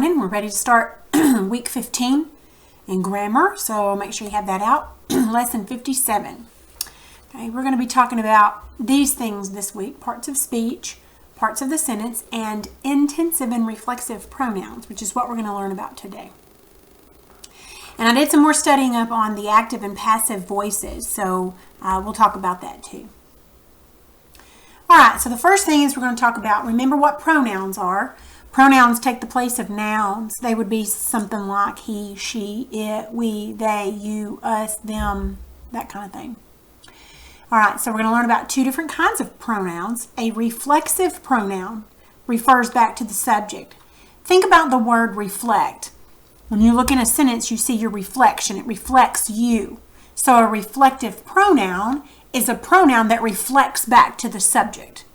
morning. We're ready to start week 15 in grammar, so make sure you have that out. Lesson 57. Okay, we're going to be talking about these things this week: parts of speech, parts of the sentence, and intensive and reflexive pronouns, which is what we're going to learn about today. And I did some more studying up on the active and passive voices, so we'll talk about that too. All right, so the first thing is we're going to talk about, remember what pronouns are. Pronouns take the place of nouns. They would be something like he, she, it, we, they, you, us, them, that kind of thing. All right, so we're going to learn about two different kinds of pronouns. A reflexive pronoun refers back to the subject. Think about the word reflect. When you look in a sentence, you see your reflection. It reflects you. So a reflective pronoun is a pronoun that reflects back to the subject.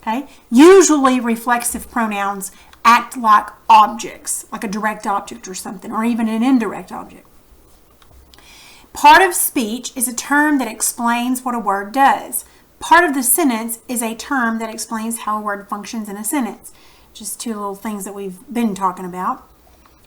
Okay? Usually reflexive pronouns act like objects, like a direct object or something, or even an indirect object. Part of speech is a term that explains what a word does. Part of the sentence is a term that explains how a word functions in a sentence. Just two little things that we've been talking about.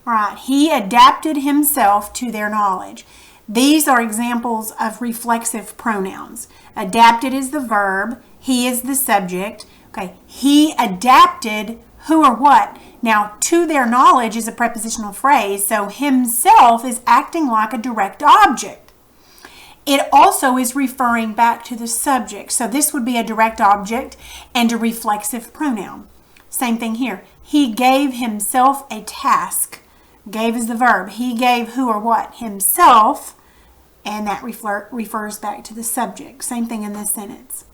All right, he adapted himself to their knowledge. These are examples of reflexive pronouns. Adapted is the verb, he is the subject. Okay, he adapted who or what. Now, to their knowledge is a prepositional phrase, so himself is acting like a direct object. It also is referring back to the subject, so this would be a direct object and a reflexive pronoun. Same thing here. He gave himself a task. Gave is the verb. He gave who or what? Himself, and that refers back to the subject. Same thing in this sentence.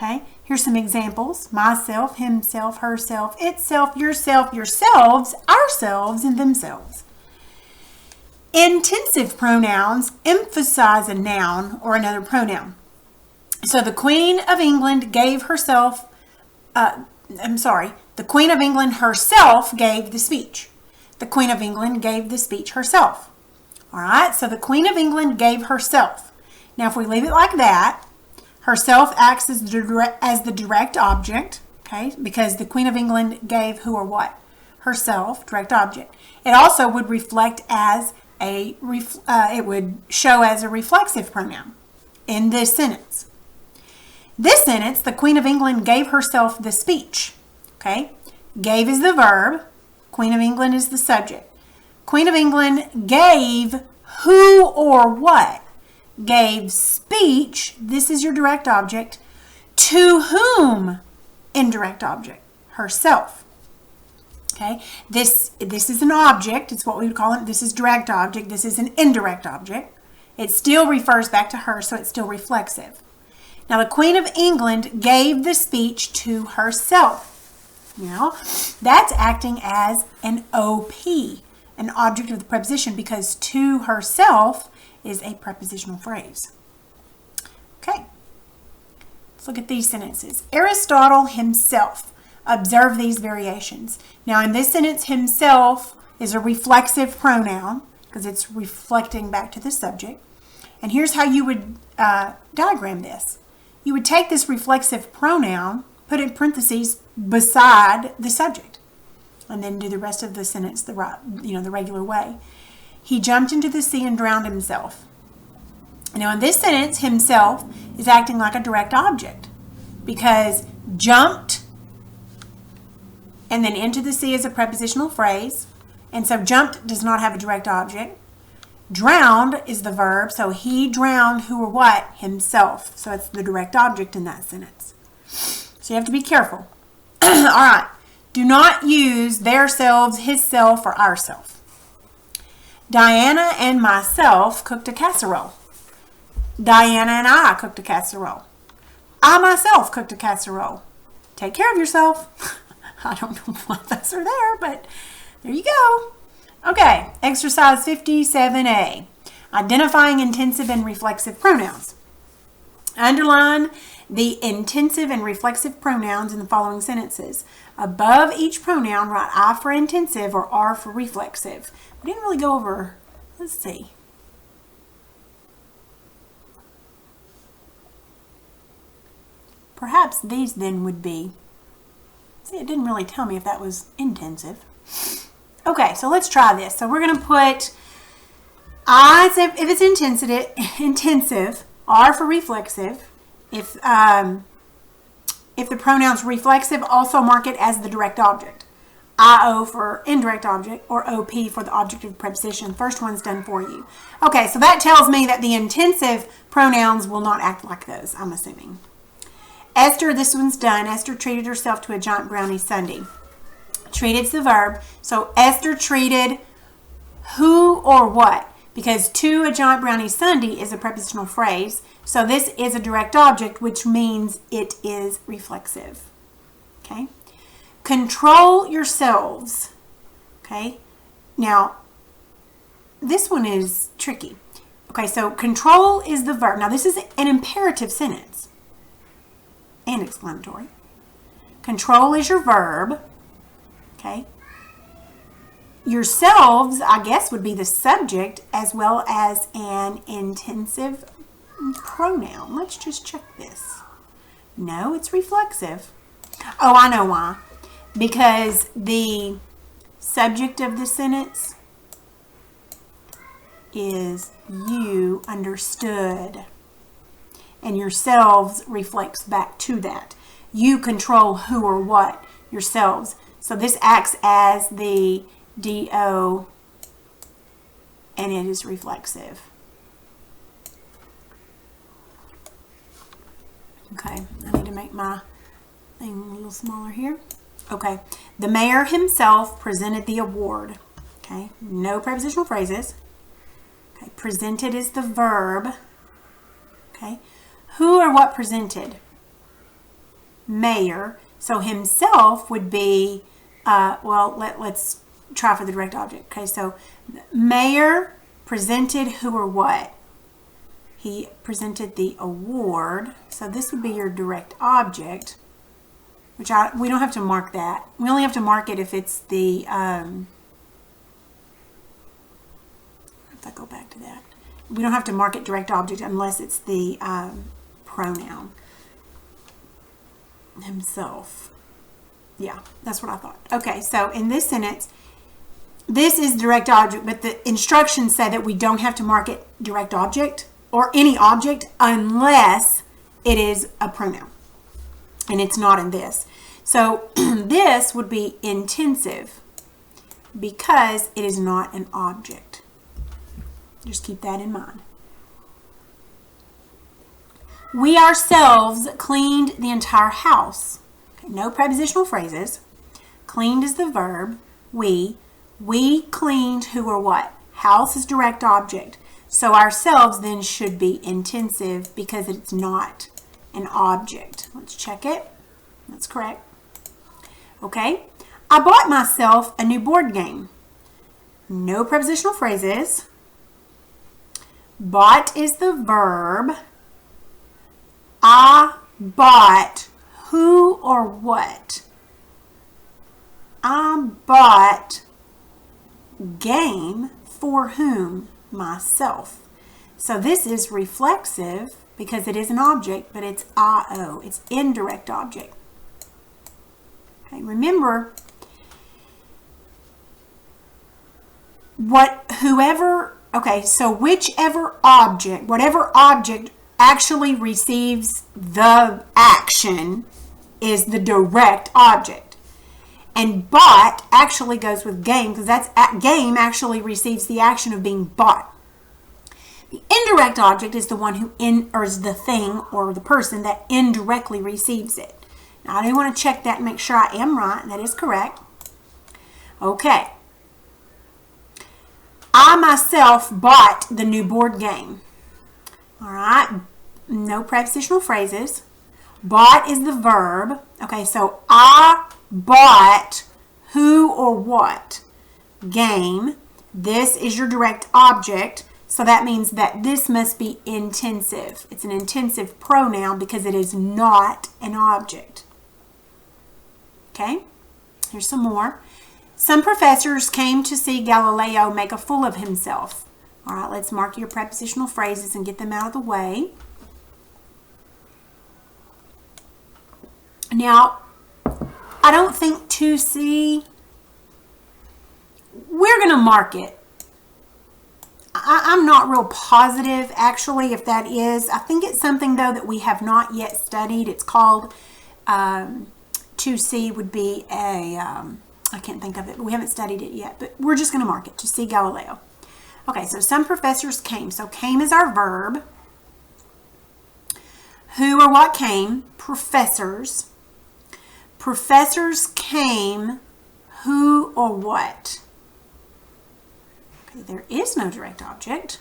Okay, here's some examples. Myself, himself, herself, itself, yourself, yourselves, ourselves, and themselves. Intensive pronouns emphasize a noun or another pronoun. So the Queen of England gave herself, the Queen of England herself gave the speech. The Queen of England gave the speech herself. All right, so the Queen of England gave herself. Now, if we leave it like that, herself acts as the direct object, okay, because the Queen of England gave who or what? Herself, direct object. It also would reflect as it would show as a reflexive pronoun in this sentence. This sentence, the Queen of England gave herself the speech, okay? Gave is the verb. Queen of England is the subject. Queen of England gave who or what? Gave speech, this is your direct object, to whom? Indirect object, herself. Okay, this is an object, it's what we would call it. This is direct object, this is an indirect object. It still refers back to her, so it's still reflexive. Now, the Queen of England gave the speech to herself. Now, that's acting as an OP, an object of the preposition, because to herself is a prepositional phrase. Okay, let's look at these sentences. Aristotle himself. Observe these variations. Now, in this sentence, himself is a reflexive pronoun because it's reflecting back to the subject. And here's how you would diagram this. You would take this reflexive pronoun, put it in parentheses beside the subject, and then do the rest of the sentence the regular way. He jumped into the sea and drowned himself. Now, in this sentence, himself is acting like a direct object because jumped and then into the sea is a prepositional phrase, and so jumped does not have a direct object. Drowned is the verb, so he drowned who or what? Himself. So it's the direct object in that sentence. So you have to be careful. All right. Do not use their selves, his self, or ourself. Diana and myself cooked a casserole. Diana and I cooked a casserole. I myself cooked a casserole. Take care of yourself. I don't know why those are there, but there you go. Okay, exercise 57A. Identifying intensive and reflexive pronouns. Underline the intensive and reflexive pronouns in the following sentences. Above each pronoun, write I for intensive or R for reflexive. We didn't really go over, let's see. Perhaps these then would be, see, it didn't really tell me if that was intensive. Okay, so let's try this. So we're going to put I if it's intensive, R for reflexive. If the pronoun's reflexive, also mark it as the direct object. IO for indirect object, or OP for the object of preposition. First one's done for you. Okay, so that tells me that the intensive pronouns will not act like those, I'm assuming. Esther, this one's done. Esther treated herself to a giant brownie sundae. Treated's the verb. So Esther treated who or what? Because to a giant brownie sundae is a prepositional phrase. So this is a direct object, which means it is reflexive. Okay? Control yourselves. Okay? Now, this one is tricky. Okay, so control is the verb. Now, this is an imperative sentence and exclamatory. Control is your verb. Okay? Yourselves, I guess, would be the subject as well as an intensive pronoun. Let's just check this. No, it's reflexive. Oh, I know why. Because the subject of the sentence is you understood. And yourselves reflects back to that. You control who or what, yourselves. So this acts as the DO, and it is reflexive. Okay, I need to make my thing a little smaller here. Okay, the mayor himself presented the award. Okay, no prepositional phrases. Okay, presented is the verb. Okay, who or what presented? Mayor. So himself would be, well, let's try for the direct object. Okay, so mayor presented who or what? He presented the award. So this would be your direct object, which we don't have to mark that. We only have to mark it if it's the, if I go back to that. We don't have to mark it direct object unless it's the pronoun. Himself. Yeah, that's what I thought. Okay, so in this sentence, this is direct object, but the instructions say that we don't have to mark it direct object or any object unless it is a pronoun. And it's not in this. So this would be intensive because it is not an object. Just keep that in mind. We ourselves cleaned the entire house. Okay, no prepositional phrases. Cleaned is the verb. We cleaned who or what? House is direct object. So ourselves then should be intensive because it's not an object. Let's check it. That's correct. Okay. I bought myself a new board game. No prepositional phrases. Bought is the verb. I bought who or what? I bought game for whom? Myself. So this is reflexive because it is an object, but it's IO. It's indirect object. Okay, remember, so whichever object, whatever object actually receives the action is the direct object. And bought actually goes with game because game actually receives the action of being bought. The indirect object is the one who or is the thing or the person that indirectly receives it. Now I do want to check that and make sure I am right. That is correct. Okay. I myself bought the new board game. All right. No prepositional phrases. Bought is the verb. Okay, so I bought who or what? Game. This is your direct object. So that means that this must be intensive. It's an intensive pronoun because it is not an object. Okay, here's some more. Some professors came to see Galileo make a fool of himself. All right, let's mark your prepositional phrases and get them out of the way. Now, I don't think 2C we're going to mark it. I'm not real positive, actually, if that is. I think it's something, though, that we have not yet studied. It's called 2C would be a, I can't think of it, but we haven't studied it yet. But we're just going to mark it to see Galileo. Okay, so some professors came. So came is our verb. Who or what came? Professors. Professors came. Who or what? Okay, there is no direct object.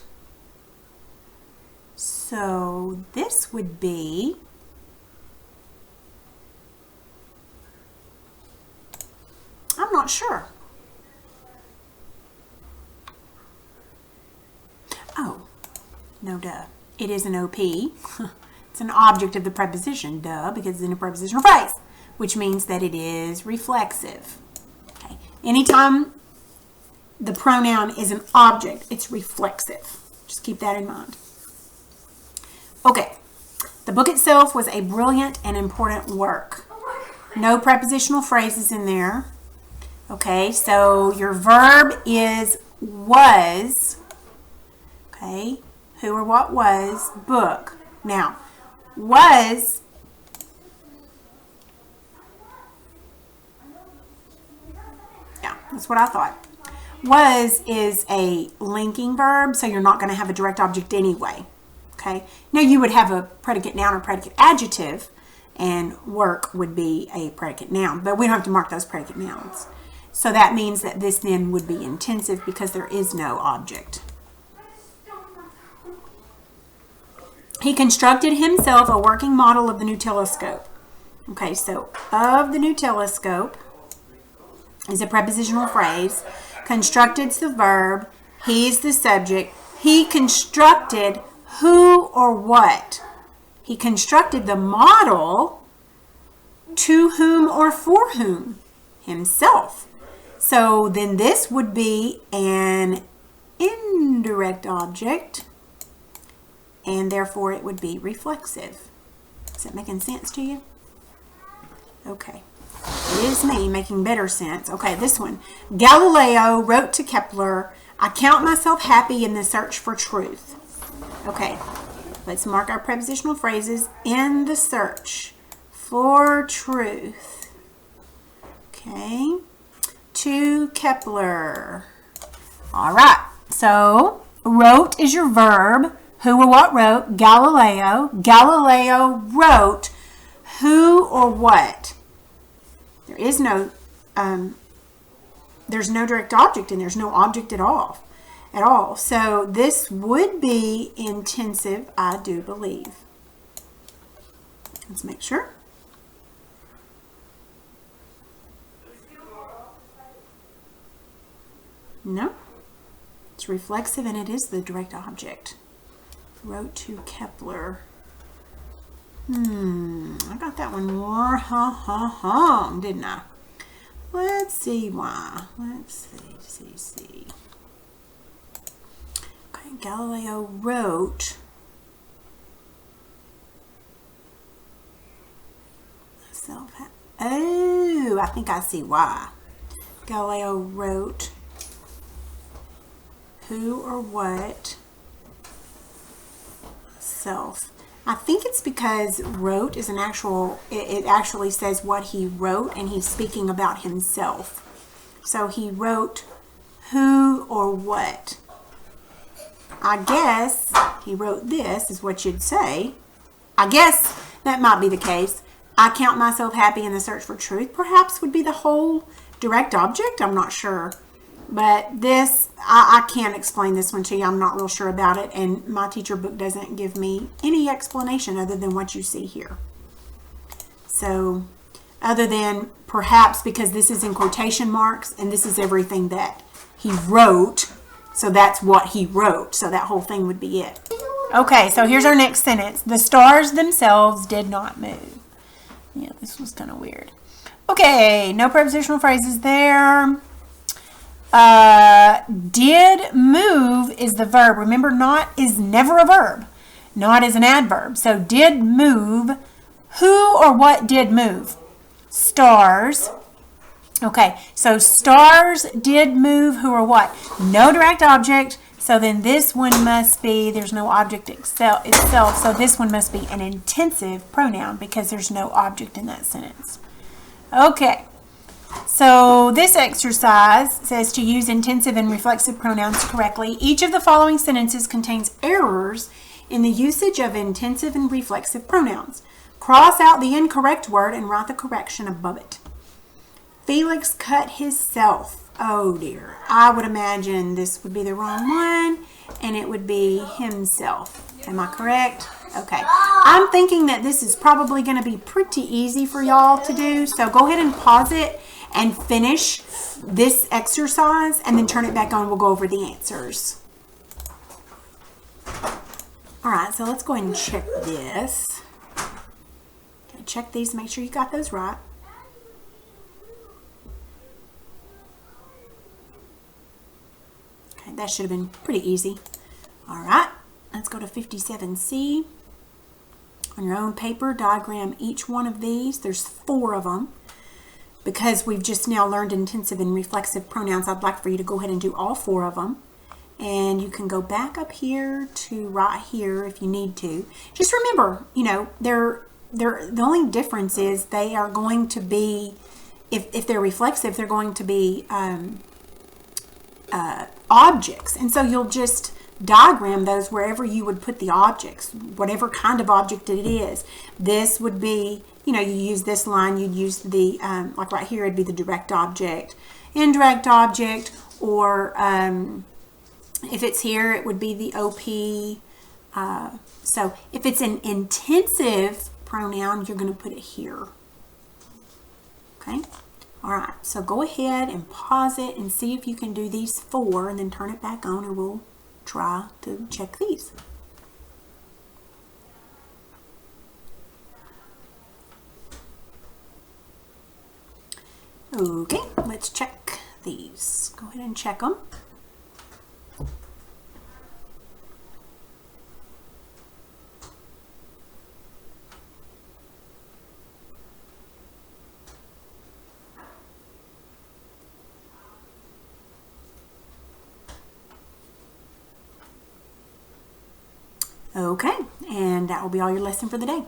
So this would be I'm not sure. Oh, no, duh. It is an OP. It's an object of the preposition, duh, because it's in a prepositional phrase, which means that it is reflexive. Okay. Anytime the pronoun is an object, it's reflexive. Just keep that in mind. Okay. The book itself was a brilliant and important work. No prepositional phrases in there. Okay, so your verb is was. Okay, who or what was, book. Now, was, yeah, that's what I thought. Was is a linking verb, so you're not going to have a direct object anyway. Okay, now you would have a predicate noun or predicate adjective, and work would be a predicate noun, but we don't have to mark those predicate nouns. So that means that this then would be intensive because there is no object. He constructed himself a working model of the new telescope. Okay, so of the new telescope is a prepositional phrase. Constructed's the verb. He is the subject. He constructed who or what? He constructed the model to whom or for whom? Himself. So then this would be an indirect object, and therefore it would be reflexive. Is that making sense to you? Okay. It is me making better sense. Okay, this one. Galileo wrote to Kepler, I count myself happy in the search for truth. Okay, let's mark our prepositional phrases in the search for truth. Okay. To Kepler. All right, so wrote is your verb. Who or what wrote? Galileo. Galileo wrote who or what? There is no, there's no direct object and there's no object at all. So this would be intensive, I do believe. Let's make sure. No, it's reflexive and it is the direct object. Wrote to Kepler. I got that one more wrong, didn't I? Let's see why. Let's see. Okay, Galileo wrote oh, I think I see why. Galileo wrote who or what self. I think it's because wrote is an actual, it actually says what he wrote and he's speaking about himself. So he wrote who or what. I guess he wrote this is what you'd say. I guess that might be the case. I count myself happy in the search for truth perhaps would be the whole direct object. I'm not sure. But this, I can't explain this one to you. I'm not real sure about it. And my teacher book doesn't give me any explanation other than what you see here. So, other than perhaps because this is in quotation marks and this is everything that he wrote. So that's what he wrote. So that whole thing would be it. Okay, so here's our next sentence. The stars themselves did not move. Yeah, this was kind of weird. Okay, no prepositional phrases there. Did move is the verb. Remember, not is never a verb. Not is an adverb. So did move. Who or what did move? Stars. Okay, so stars did move who are what? No direct object. So then this one must be, there's no object itself. So this one must be an intensive pronoun because there's no object in that sentence. Okay, so this exercise says to use intensive and reflexive pronouns correctly. Each of the following sentences contains errors in the usage of intensive and reflexive pronouns. Cross out the incorrect word and write the correction above it. Felix cut himself. Oh dear. I would imagine this would be the wrong one and it would be himself. Am I correct? Okay. I'm thinking that this is probably going to be pretty easy for y'all to do. So go ahead and pause it and finish this exercise and then turn it back on. We'll go over the answers. All right. So let's go ahead and check this. Okay, check these. Make sure you got those right. That should have been pretty easy. All right, let's go to 57C. On your own paper, diagram each one of these. There's 4 of them. Because we've just now learned intensive and reflexive pronouns, I'd like for you to go ahead and do all 4 of them. And you can go back up here to right here if you need to. Just remember, you know, the only difference is they are going to be, if they're reflexive, they're going to be objects, and so you'll just diagram those wherever you would put the objects, whatever kind of object it is. This would be, you know, you use this line, you'd use the, like right here, it'd be the direct object, indirect object, or if it's here, it would be the OP. So if it's an intensive pronoun, you're going to put it here. Okay. All right, so go ahead and pause it and see if you can do these 4 and then turn it back on and we'll try to check these. Okay, let's check these. Go ahead and check them. Okay, and that will be all your lesson for the day.